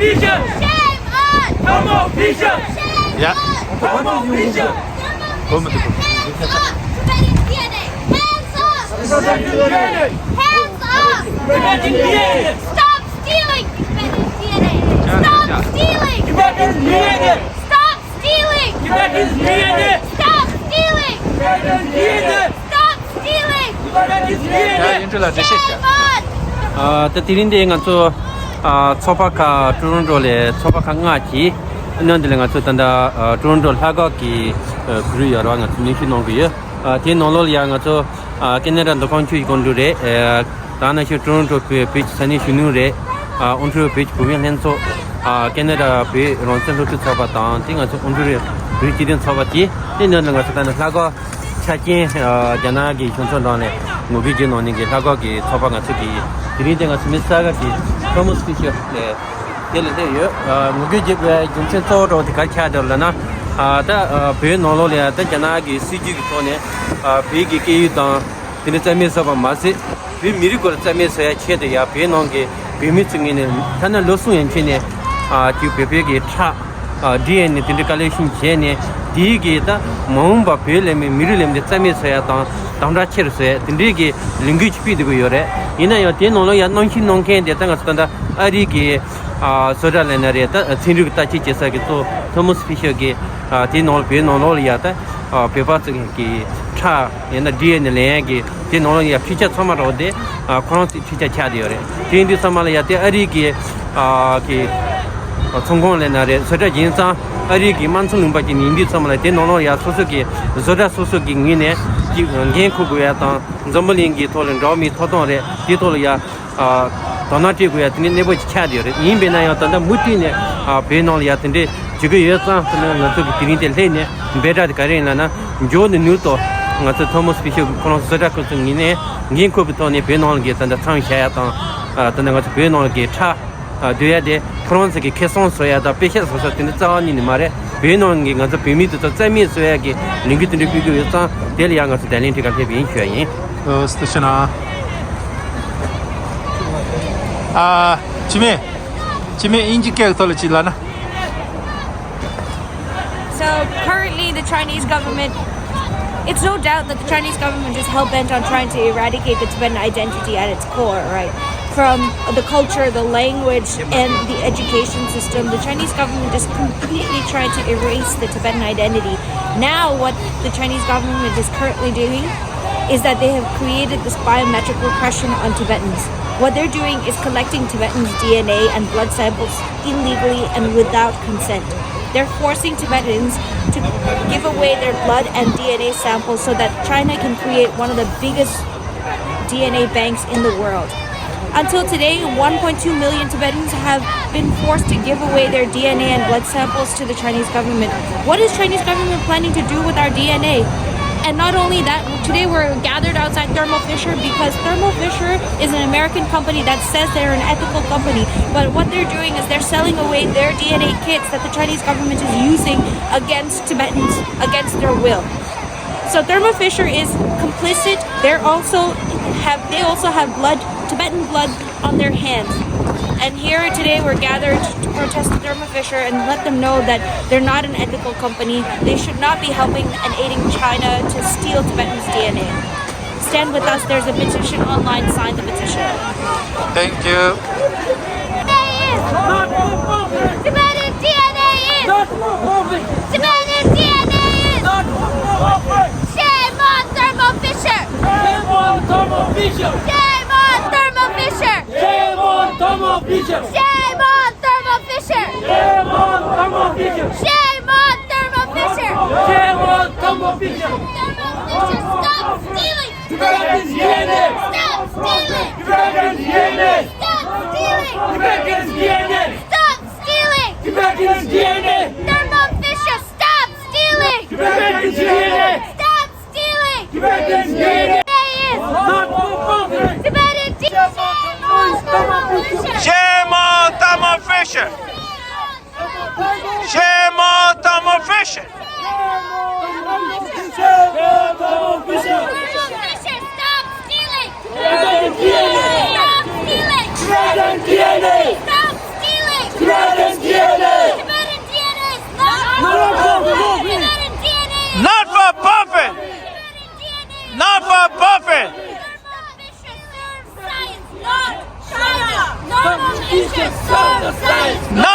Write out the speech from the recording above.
Fisher! Shame on! Thermo Fisher! Yeah. Thermo Fisher! Vamos Hands off! Tibetan DNA! Hands off! Hands off! Tibetan DNA! Stop stealing! Tibetan DNA! Stop stealing! Tibetan DNA! Stop stealing! Tibetan DNA! Stop stealing! Tibetan DNA! Stop stealing! Tibetan DNA! 印制了这些钱。 Shame on! 这里的俺做草巴卡中中的草巴卡nga鸡，那的俺做等到中中那个给可以要让俺做你去弄个耶，天弄了呀俺做今年的都刚去工作的，当然是中中被三年去弄的，我们被普遍很做，今年的被让政府去草巴当，这俺做我们这被几点草巴鸡，今年俺做等到那个查检加那个乡村当的，我给就弄那个那个给草巴俺做给。 Diri dengan semasa lagi, kamu spesial. Dia le yo, mungkin juga jumpa orang di kerja ada na. Ada be nolol ya, ada jana lagi CG gitu ne. Be gigi itu, ini semasa apa masih. Be miri kalau semasa ya cedek ya, be nongge, be micingin ne. Karena losun yang cene, tu be gigi cha, dia ne tidak kalahkan cene. Dia kita mau bape le miri le mesti semasa ya tang. Tangga cerita, tindiki language pide go yore. Ina yo te nolo ya nongkin nongken de tanga standa ari ki soda lenare ta tindiki ta chi chesa ki to Thomas Fisher ki te nolo pe nolo ya ta pepa ki cha ena DNA le ki te nolo ya picha sama ro de kono picha cha de yore. Tindi sama ya te ari ki 성공 lenare soda jinsa ari ki mansun lumba ki nindi sama te nolo ya soso ki soda soso ki ngine gen ku ya ta zambalin gi tolen romi thodon re ti tol ya donati ku ya tini nebo cha de re yin be na ya ta muti ne be nol ya tinde jiga ye sa na to ki tini de ne beta de kare na jo ne nu to nga to Thomas Fisher kono soda ko ngine gen ku to ne be nol gi ta chang sha ya ta ta nga be nol gi cha对的，普通这个开双说呀，到别些说说，真的找你的嘛嘞，别弄个俺这北面的在面说呀个，另个的那个有张，这里俺是带领这个这边学人。station Jimmy indicate to le na. So currently the Chinese government, it's no doubt that the Chinese government is hell-bent on trying to eradicate the Tibetan identity at its core, right? From the culture, the language, and the education system, the Chinese government is completely trying to erase the Tibetan identity. Now what the Chinese government is currently doing is that they have created this biometric repression on Tibetans. What they're doing is collecting Tibetans' DNA and blood samples illegally and without consent. They're forcing Tibetans to give away their blood and DNA samples so that China can create one of the biggest DNA banks in the world. Until today, 1.2 million Tibetans have been forced to give away their DNA and blood samples to the Chinese government. What is Chinese government planning to do with our DNA? And not only that, today we're gathered outside Thermo Fisher because Thermo Fisher is an American company that says they're an ethical company. But what they're doing is they're selling away their DNA kits that the Chinese government is using against Tibetans, against their will. So Thermo Fisher is complicit. They also have blood, Tibetan blood on their hands. And here today we're gathered to protest Thermo Fisher and let them know that they're not an ethical company. They should not be helping and aiding China to steal Tibetans' DNA. Stand with us. There's a petition online. Sign the petition. Thank you. Tibetan DNA is! Tibetan DNA is! Shame on Thermo Fisher! Shame on Thermo Fisher! Shame on Thermo Fisher! Shame on Thermo Fisher! Shame on Thermo Fisher! Shame on Thermo Fisher! Shame on Thermo Fisher! Shame on Thermo Fisher! Thermo Fisher, stop stealing! Tibetan DNA! Stop stealing! Tibetan DNA! Stop stealing! Tibetan DNA! Stop stealing! Tibetan DNA! Thermo Fisher, stop stealing! Tibetan DNA! Stop stealing! Tibetan DNA! Tibetan DNA! Shame on Thermo Fisher. Shame on Thermo Fisher. Thermo Fisher, stop stealing! Tibetan DNA! Stop stealing! Tibetan DNA! Stop stealing! Tibetan of the states. No